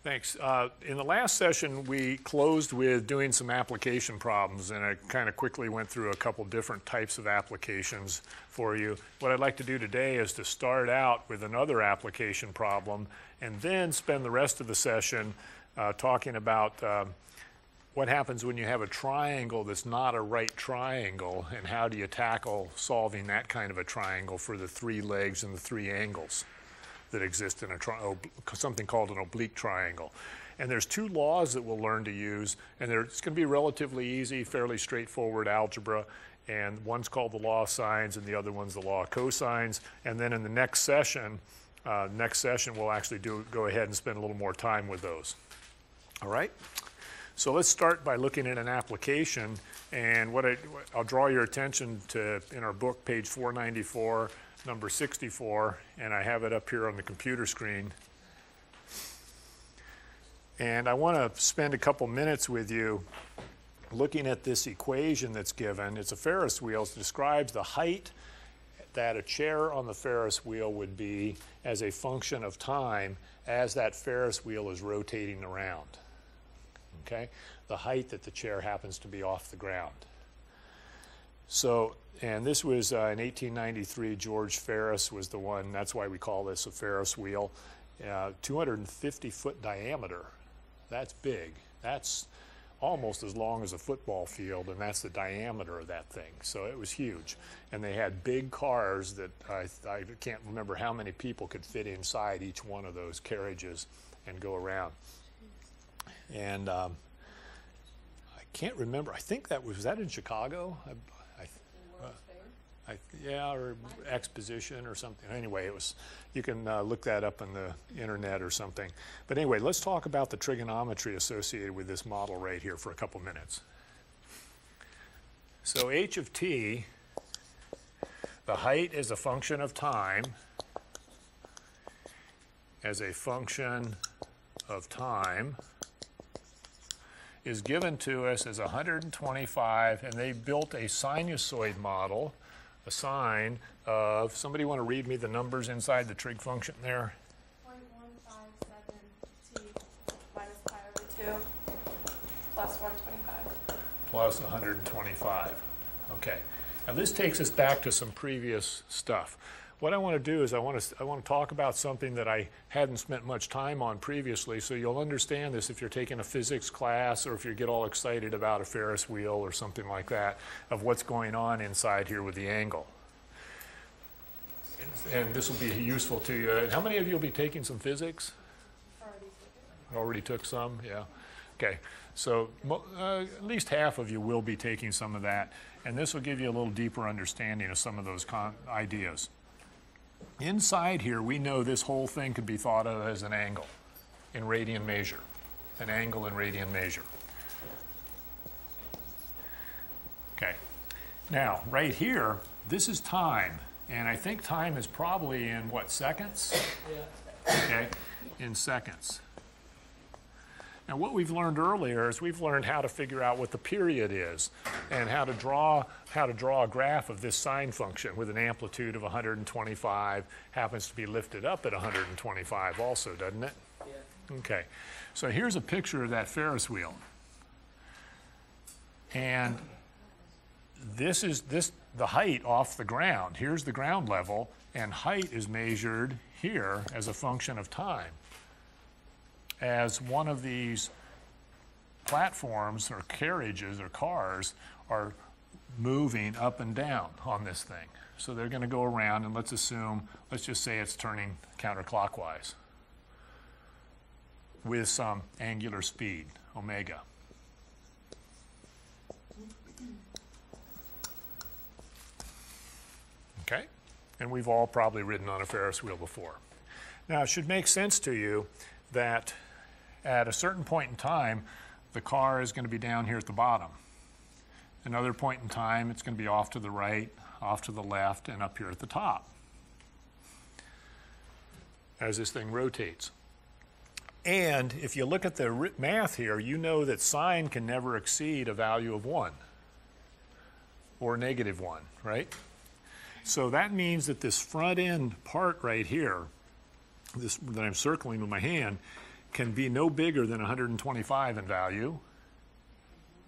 Thanks. In the last session, we closed with doing some application problems, and I kind of quickly went through a couple different types of applications for you. What I'd like to do today is to start out with another application problem and then spend the rest of the session talking about what happens when you have a triangle that's not a right triangle, and how do you tackle solving that kind of a triangle for the three legs and the three angles that exist in something called an oblique triangle. And there's two laws that we'll learn to use, and it's going to be relatively easy, fairly straightforward algebra, and one's called the law of sines and the other one's the law of cosines. And then in the next session we'll actually go ahead and spend a little more time with those. All right? So let's start by looking at an application, and I'll draw your attention to, in our book, page 494, number 64, and I have it up here on the computer screen. And I want to spend a couple minutes with you looking at this equation that's given. It's a Ferris wheel. It describes the height that a chair on the Ferris wheel would be as a function of time as that Ferris wheel is rotating around. Okay? The height that the chair happens to be off the ground. So, and this was in 1893, George Ferris was the one. That's why we call this a Ferris wheel. 250-foot diameter. That's big. That's almost as long as a football field, and that's the diameter of that thing. So it was huge. And they had big cars that I can't remember how many people could fit inside each one of those carriages and go around. And I can't remember. I think was that in Chicago? Yeah, or exposition or something. Anyway, you can look that up on the internet or something. But anyway, let's talk about the trigonometry associated with this model right here for a couple minutes. So h of t, the height is a function of time, as a function of time, is given to us as 125, and they built a sinusoid model, a sine of, somebody want to read me the numbers inside the trig function there? 0.157t minus pi over 2 plus 125. Plus 125. Okay. Now this takes us back to some previous stuff. What I want to do is I want to talk about something that I hadn't spent much time on previously, so you'll understand this if you're taking a physics class or if you get all excited about a Ferris wheel or something like that, of what's going on inside here with the angle. And this will be useful to you. And how many of you will be taking some physics? Already took some? Yeah. Okay. So at least half of you will be taking some of that, and this will give you a little deeper understanding of some of those ideas. Inside here, we know this whole thing could be thought of as an angle in radian measure. An angle in radian measure. Okay. Now, right here, this is time. And I think time is probably in, what, seconds? Yeah. Okay, in seconds. Now, what we've learned earlier is we've learned how to figure out what the period is and how to draw a graph of this sine function with an amplitude of 125, happens to be lifted up at 125 also, doesn't it? Yeah. Okay. So here's a picture of that Ferris wheel. And this is the height off the ground. Here's the ground level, and height is measured here as a function of time, as one of these platforms or carriages or cars are moving up and down on this thing. So they're going to go around, and let's just say it's turning counterclockwise with some angular speed, omega. Okay? And we've all probably ridden on a Ferris wheel before. Now, it should make sense to you that at a certain point in time, the car is going to be down here at the bottom. Another point in time, it's going to be off to the right, off to the left, and up here at the top as this thing rotates. And if you look at the math here, you know that sine can never exceed a value of 1 or negative 1, right? So that means that this front end part right here, this that I'm circling with my hand, can be no bigger than 125 in value,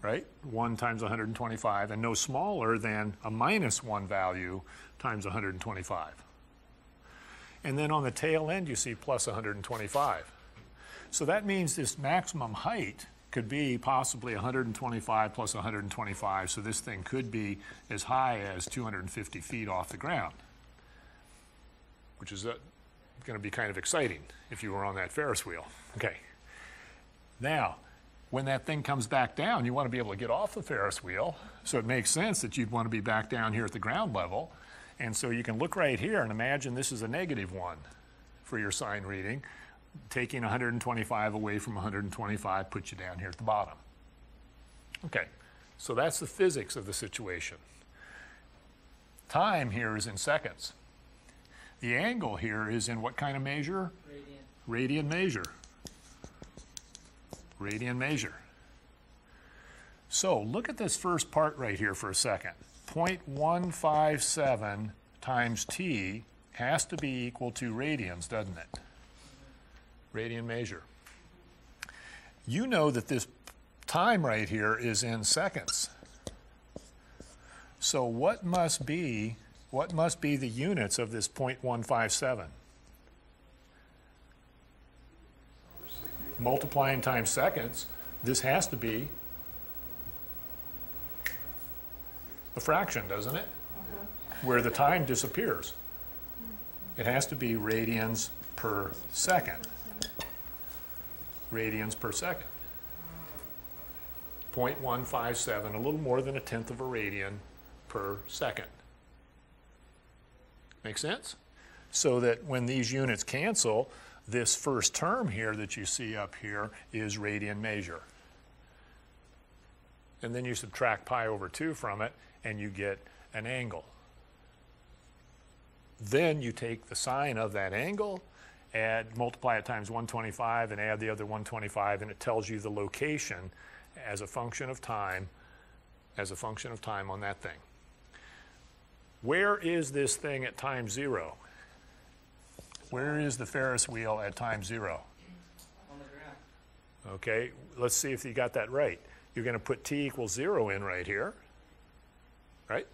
right? 1 times 125, and no smaller than a minus 1 value times 125. And then on the tail end, you see plus 125. So that means this maximum height could be possibly 125 plus 125, so this thing could be as high as 250 feet off the ground, which is going to be kind of exciting if you were on that Ferris wheel. Okay. Now, when that thing comes back down, you want to be able to get off the Ferris wheel, so it makes sense that you'd want to be back down here at the ground level. And so you can look right here and imagine this is a negative 1 for your sine reading. Taking 125 away from 125 puts you down here at the bottom. Okay, so that's the physics of the situation. Time here is in seconds. The angle here is in what kind of measure? Radian. Radian measure. Radian measure. So look at this first part right here for a second. 0.157 times t has to be equal to radians, doesn't it? Radian measure. You know that this time right here is in seconds. So what must be the units of this 0.157? Multiplying times seconds, this has to be a fraction, doesn't it? Where the time disappears. It has to be radians per second. Radians per second. 0.157, a little more than 1/10 of a radian per second. Make sense? So that when these units cancel, this first term here that you see up here is radian measure. And then you subtract pi over 2 from it, and you get an angle. Then you take the sine of that angle, multiply it times 125, and add the other 125, and it tells you the location as a function of time, on that thing. Where is this thing at time 0? Where is the Ferris wheel at time 0? On the ground. Okay, let's see if you got that right. You're going to put t equals 0 in right here, right?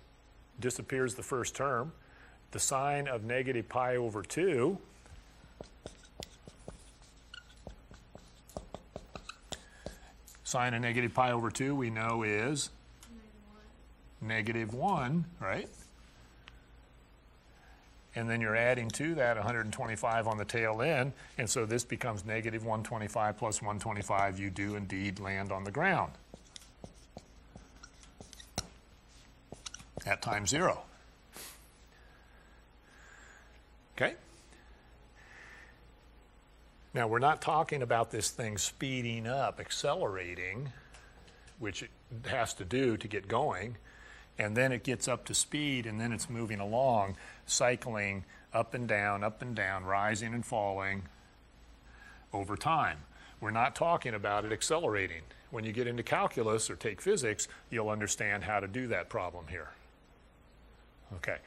Disappears the first term. The sine of negative pi over 2 sine of negative pi over 2 we know is negative 1, right? And then you're adding to that 125 on the tail end, and so this becomes negative 125 plus 125. You do indeed land on the ground at time 0. Okay? Now, we're not talking about this thing speeding up, accelerating, which it has to do to get going, and then it gets up to speed, and then it's moving along, cycling up and down, rising and falling over time. We're not talking about it accelerating. When you get into calculus or take physics, you'll understand how to do that problem here. Okay.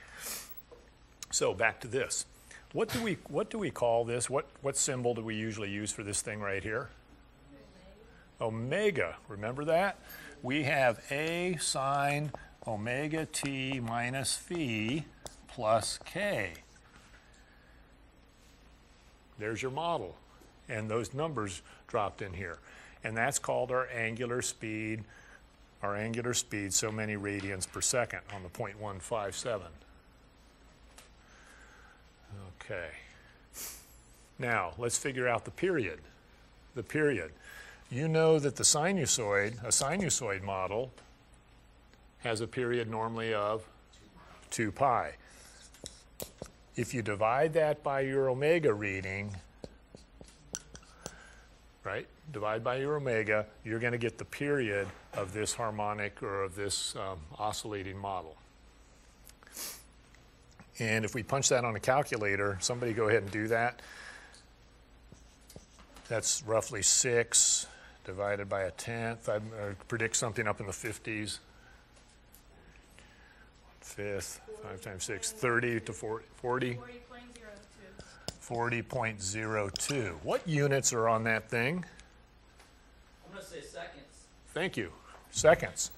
So back to this. What do we call this? What symbol do we usually use for this thing right here? Omega. Remember that? We have a sine omega t minus phi plus k. There's your model. And those numbers dropped in here. And that's called our angular speed. Our angular speed, so many radians per second on the 0.157. Okay. Now, let's figure out the period. The period. You know that the sinusoid, a sinusoid model, has a period normally of 2 pi. If you divide that by your omega reading, right, divide by your omega, you're going to get the period of this harmonic or of this oscillating model. And if we punch that on a calculator, somebody go ahead and do that. That's roughly 6 divided by 1/10. I predict something up in the 50s. 1/5, 5 times 6, 30 to 40. 40.02. 40.02. What units are on that thing? I'm going to say seconds. Thank you. Seconds.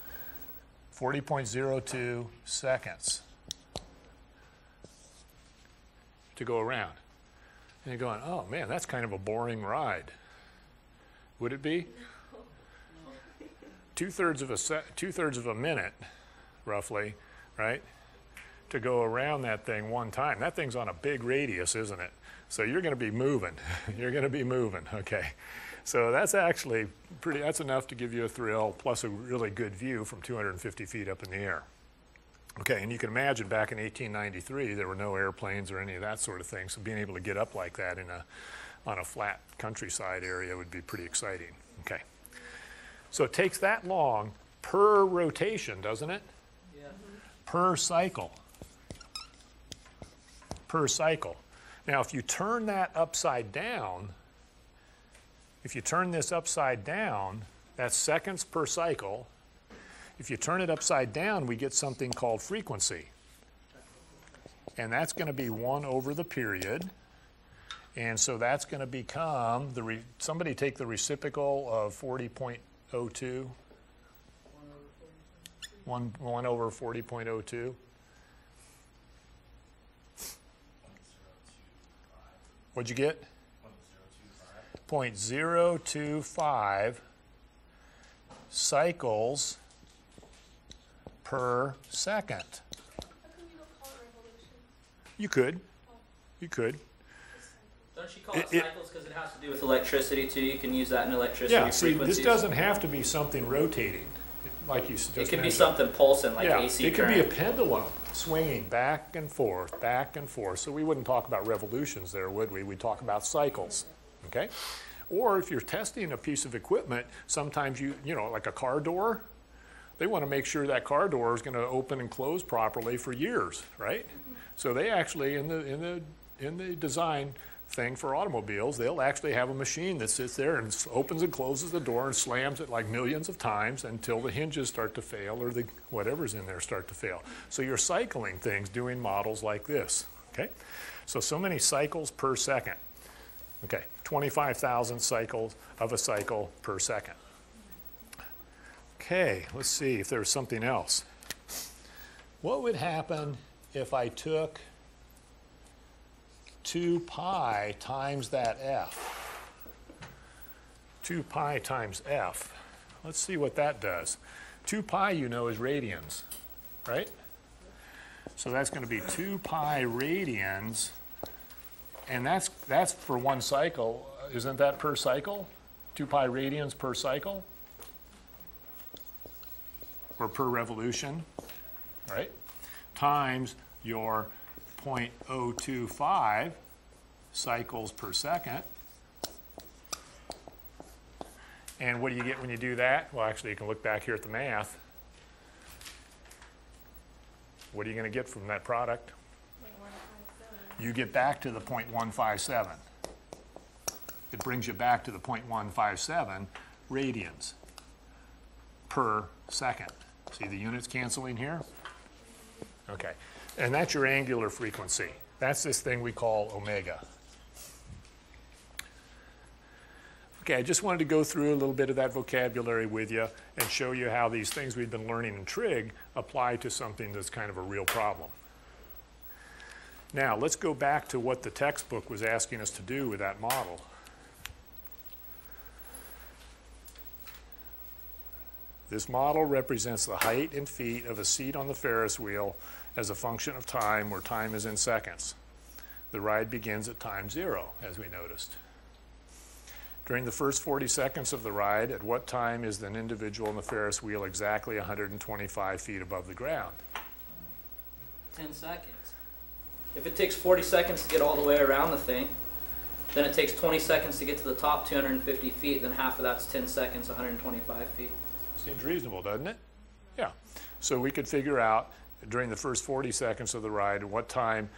40.02 seconds to go around. And you're going, oh man, that's kind of a boring ride. Would it be? No. Two-thirds of a minute, roughly, right? To go around that thing one time. That thing's on a big radius, isn't it? So you're going to be moving. You're going to be moving, okay. So that's actually that's enough to give you a thrill, plus a really good view from 250 feet up in the air. Okay, and you can imagine back in 1893, there were no airplanes or any of that sort of thing, so being able to get up like that on a flat countryside area would be pretty exciting. Okay. So it takes that long per rotation, doesn't it? Yeah. Per cycle. Per cycle. Now, if you turn that upside down, if you turn this upside down, that's seconds per cycle. If you turn it upside down, we get something called frequency. And that's going to be 1 over the period. And so that's going to become, somebody take the reciprocal of 40.02. 1 over 40.02. What'd you get? 0.025 cycles per second. How come you don't call it revolution? You could. You could. Don't you call it cycles because it has to do with electricity too? You can use that in electricity Yeah, see, frequencies. this doesn't have to be something rotating, like you just It can be mentioned. something pulsing like Yeah, AC it could current. be a pendulum swinging back and forth, back and forth. So we wouldn't talk about revolutions there, would we? We'd talk about cycles, okay? Or if you're testing a piece of equipment, sometimes you know, like a car door, they want to make sure that car door is going to open and close properly for years, right? So they actually, in the design thing for automobiles, they'll actually have a machine that sits there and opens and closes the door and slams it like millions of times until the hinges start to fail or whatever's in there start to fail. So you're cycling things doing models like this, okay? So many cycles per second. Okay, 25,000 cycles of a cycle per second. Okay, let's see if there's something else. What would happen if I took 2 pi times that f? 2 pi times f. Let's see what that does. 2 pi, you know, is radians, right? So that's going to be 2 pi radians, and that's for one cycle. Isn't that per cycle? 2 pi radians per cycle? Or per revolution, right? Times your 0.025 cycles per second. And what do you get when you do that? Well, actually, you can look back here at the math. What are you going to get from that product? 0.157. You get back to the 0.157. It brings you back to the 0.157 radians per second. See the units canceling here? Okay. And that's your angular frequency. That's this thing we call omega. Okay, I just wanted to go through a little bit of that vocabulary with you and show you how these things we've been learning in trig apply to something that's kind of a real problem. Now, let's go back to what the textbook was asking us to do with that model. This model represents the height in feet of a seat on the Ferris wheel as a function of time, where time is in seconds. The ride begins at time 0, as we noticed. During the first 40 seconds of the ride, at what time is an individual on the Ferris wheel exactly 125 feet above the ground? 10 seconds. If it takes 40 seconds to get all the way around the thing, then it takes 20 seconds to get to the top 250 feet, then half of that's 10 seconds, 125 feet. Seems reasonable, doesn't it? Yeah. So we could figure out during the first 40 seconds of the ride at what time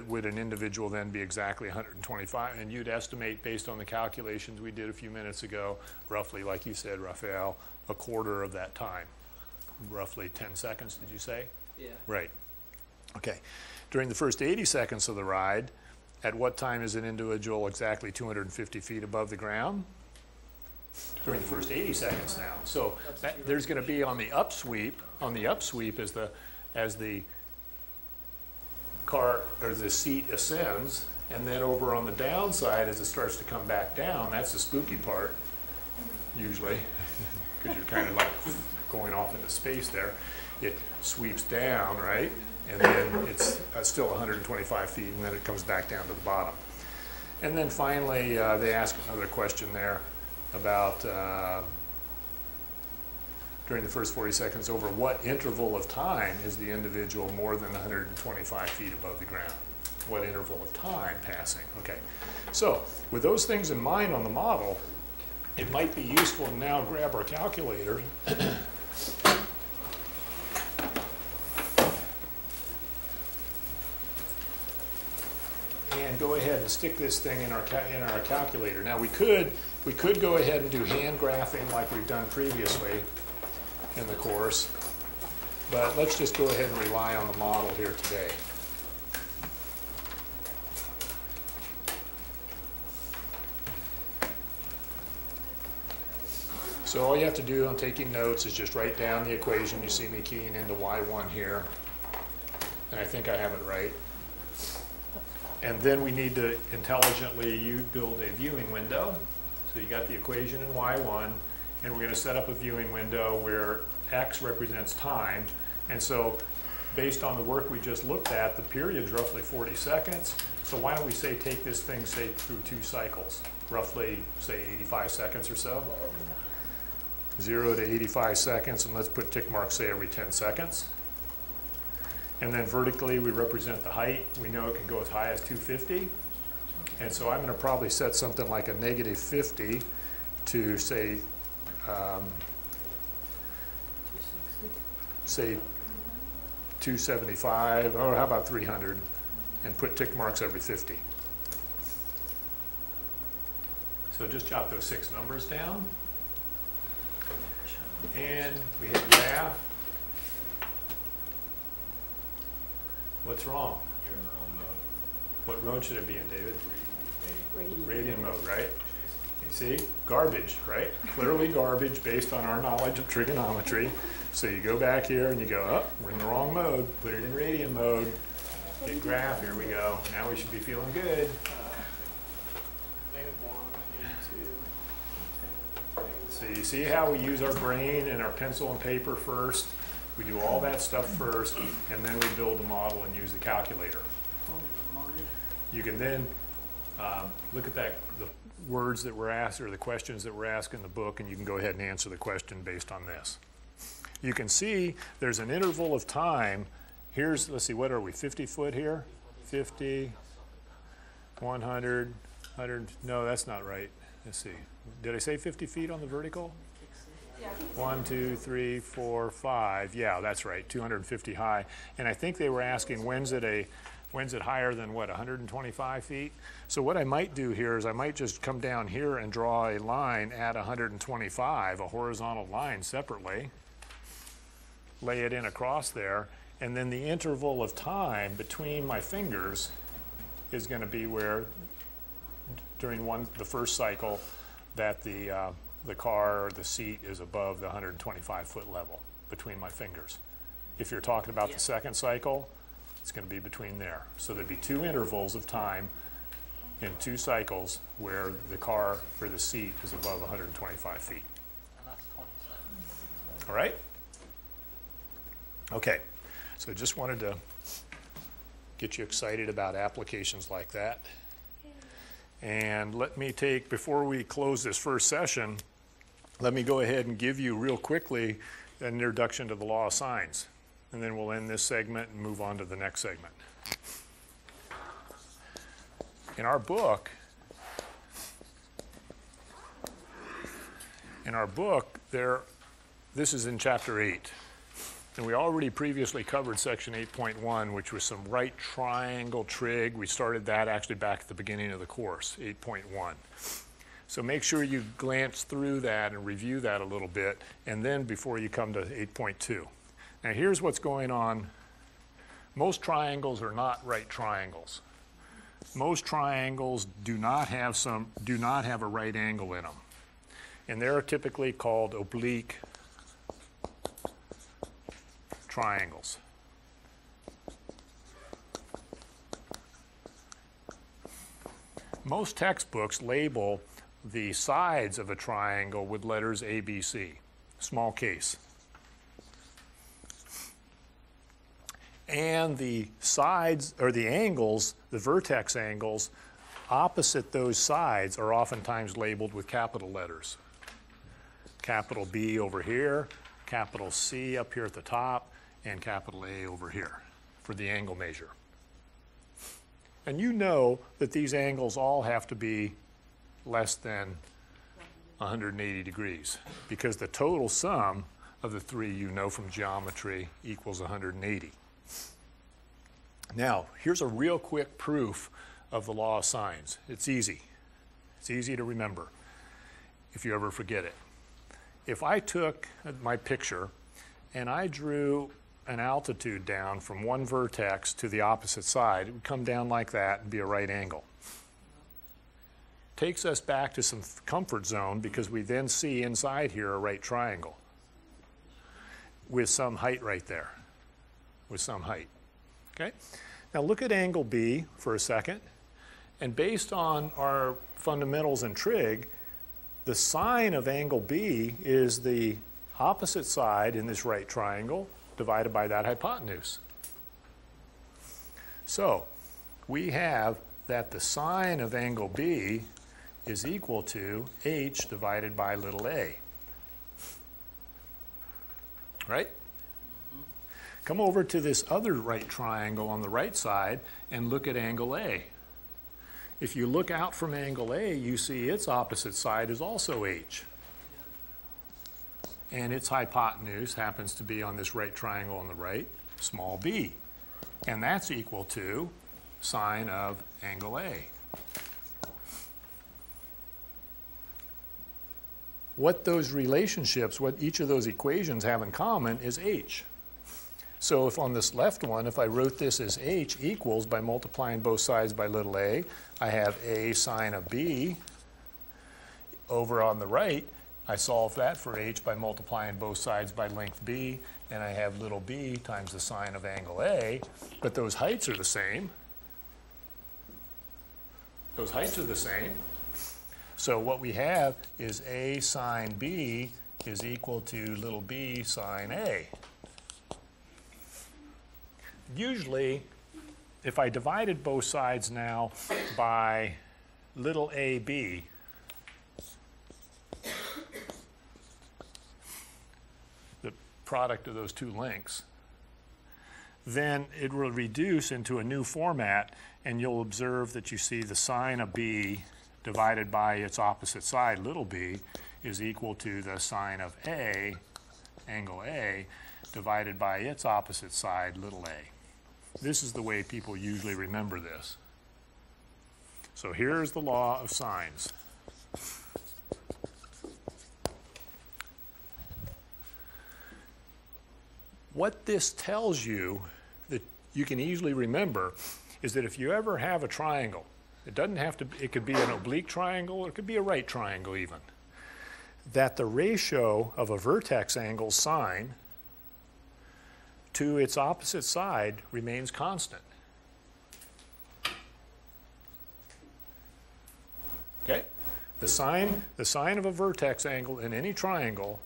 would an individual then be exactly 125? And you'd estimate, based on the calculations we did a few minutes ago, roughly, like you said, Raphael, a quarter of that time. Roughly 10 seconds, did you say? Yeah. Right. Okay. During the first 80 seconds of the ride, at what time is an individual exactly 250 feet above the ground? During the first 80 seconds now. So there's going to be on the upsweep as the car or the seat ascends, and then over on the downside as it starts to come back down, that's the spooky part, usually, because you're kind of like going off into space there. It sweeps down, right? And then it's still 125 feet, and then it comes back down to the bottom. And then finally, they ask another question there about during the first 40 seconds, over what interval of time is the individual more than 125 feet above the ground? What interval of time passing? Okay. So with those things in mind on the model, it might be useful to now grab our calculator and go ahead and stick this thing in our calculator. Now we could go ahead and do hand graphing like we've done previously in the course, but let's just go ahead and rely on the model here today. So all you have to do on taking notes is just write down the equation. You see me keying into y1 here, and I think I have it right. And then we need to intelligently build a viewing window. So you got the equation in y1, and we're going to set up a viewing window where x represents time. And so based on the work we just looked at, the period's roughly 40 seconds. So why don't we say take this thing, say, through 2 cycles, roughly, say, 85 seconds or so. 0 to 85 seconds, and let's put tick marks, say, every 10 seconds. And then vertically, we represent the height. We know it can go as high as 250. And so I'm going to probably set something like a negative 50 to say 275, or how about 300, and put tick marks every 50. So just jot those 6 numbers down. And we hit graph. What's wrong? You're in the wrong mode. What mode should it be in, David? Radian. Radian mode, right? You see? Garbage, right? Clearly garbage based on our knowledge of trigonometry. So you go back here and you go, oh, we're in the wrong mode. Put it in radian mode. Hit graph, here we go. Now we should be feeling good. -1 into 10. So you see how we use our brain and our pencil and paper first? We do all that stuff first, and then we build the model and use the calculator. You can then look at the words that were asked or the questions that were asked in the book, and you can go ahead and answer the question based on this. You can see there's an interval of time. Here's, let's see, what are we, 50 foot here? 50, 100, 100, no, that's not right. Let's see. Did I say 50 feet on the vertical? 1, 2, 3, 4, 5. Yeah, that's right, 250 high. And I think they were asking when's it higher than what, 125 feet? So what I might do here is I might just come down here and draw a line at 125, a horizontal line separately, lay it in across there, and then the interval of time between my fingers is going to be where during the first cycle that the car or the seat is above the 125 foot level between my fingers. If you're talking about the second cycle, it's going to be between there. So there'd be 2 intervals of time in 2 cycles where the car or the seat is above 125 feet. And that's 20 seconds. All right? Okay. So just wanted to get you excited about applications like that. And let me take, before we close this first session, let me go ahead and give you real quickly an introduction to the law of sines. And then we'll end this segment and move on to the next segment. In our book, this is in chapter 8. And we already previously covered section 8.1, which was some right triangle trig. We started that actually back at the beginning of the course, 8.1. So make sure you glance through that and review that a little bit, and then before you come to 8.2. Now here's what's going on. Most triangles are not right triangles. Most triangles do not have a right angle in them. And they're typically called oblique triangles. Most textbooks label the sides of a triangle with letters A, B, C, small case. And the sides, or the angles, the vertex angles, opposite those sides are oftentimes labeled with capital letters. Capital B over here, capital C up here at the top, and capital A over here for the angle measure. And you know that these angles all have to be less than 180 degrees because the total sum of the three, you know from geometry, equals 180. Now, here's a real quick proof of the law of sines. It's easy. It's easy to remember if you ever forget it. If I took my picture and I drew an altitude down from one vertex to the opposite side, it would come down like that and be a right angle. Takes us back to some comfort zone because we then see inside here a right triangle with some height right there, with some height. Okay? Now look at angle B for a second, and based on our fundamentals in trig, the sine of angle B is the opposite side in this right triangle divided by that hypotenuse. So we have that the sine of angle B is equal to h divided by little a. Right? Come over to this other right triangle on the right side and look at angle A. If you look out from angle A, you see its opposite side is also h. And its hypotenuse happens to be on this right triangle on the right, small b. And that's equal to sine of angle A. What those relationships, what each of those equations have in common is h. So if on this left one, if I wrote this as h equals, by multiplying both sides by little a, I have a sine of b. Over on the right, I solve that for h by multiplying both sides by length b, and I have little b times the sine of angle a, but those heights are the same. Those heights are the same. So what we have is a sine b is equal to little b sine a. Usually, if I divided both sides now by little ab, the product of those two lengths, then it will reduce into a new format, and you'll observe that you see the sine of b divided by its opposite side, little b, is equal to the sine of a, angle A, divided by its opposite side, little a. This is the way people usually remember this. So here's the law of sines. What this tells you that you can easily remember is that if you ever have a triangle, it doesn't have to, it could be an oblique triangle, or it could be a right triangle even, that the ratio of a vertex angle sine to its opposite side remains constant. Okay? The sine of a vertex angle in any triangle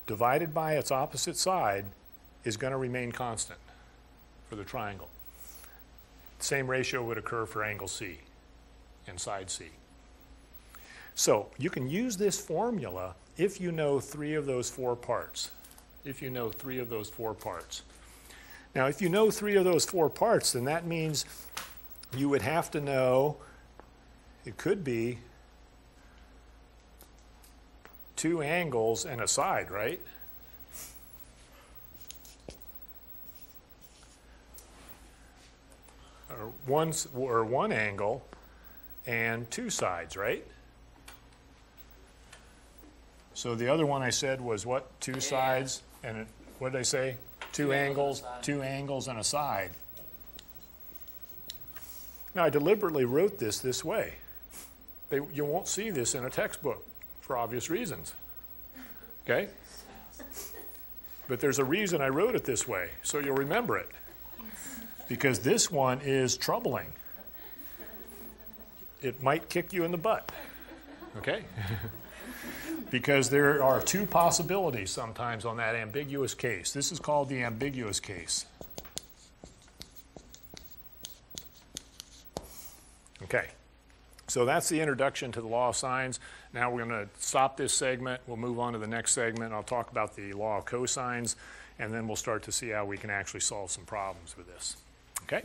divided by its opposite side is going to remain constant for the triangle. Same ratio would occur for angle C and side C. So you can use this formula if you know 3 of those 4 parts. If you know 3 of those 4 parts. Now, if you know 3 of those 4 parts, then that means you would have to know, it could be two angles and a side, right? Or one angle and two sides, right? So the other one I said was what? Two sides, and what did I say? Two angles and a side. Now I deliberately wrote this way. You won't see this in a textbook for obvious reasons. Okay? But there's a reason I wrote it this way, so you'll remember it. Because this one is troubling. It might kick you in the butt. Okay? Because there are two possibilities sometimes on that ambiguous case. This is called the ambiguous case. Okay. So that's the introduction to the law of sines. Now we're going to stop this segment. We'll move on to the next segment. I'll talk about the law of cosines, and then we'll start to see how we can actually solve some problems with this. Okay?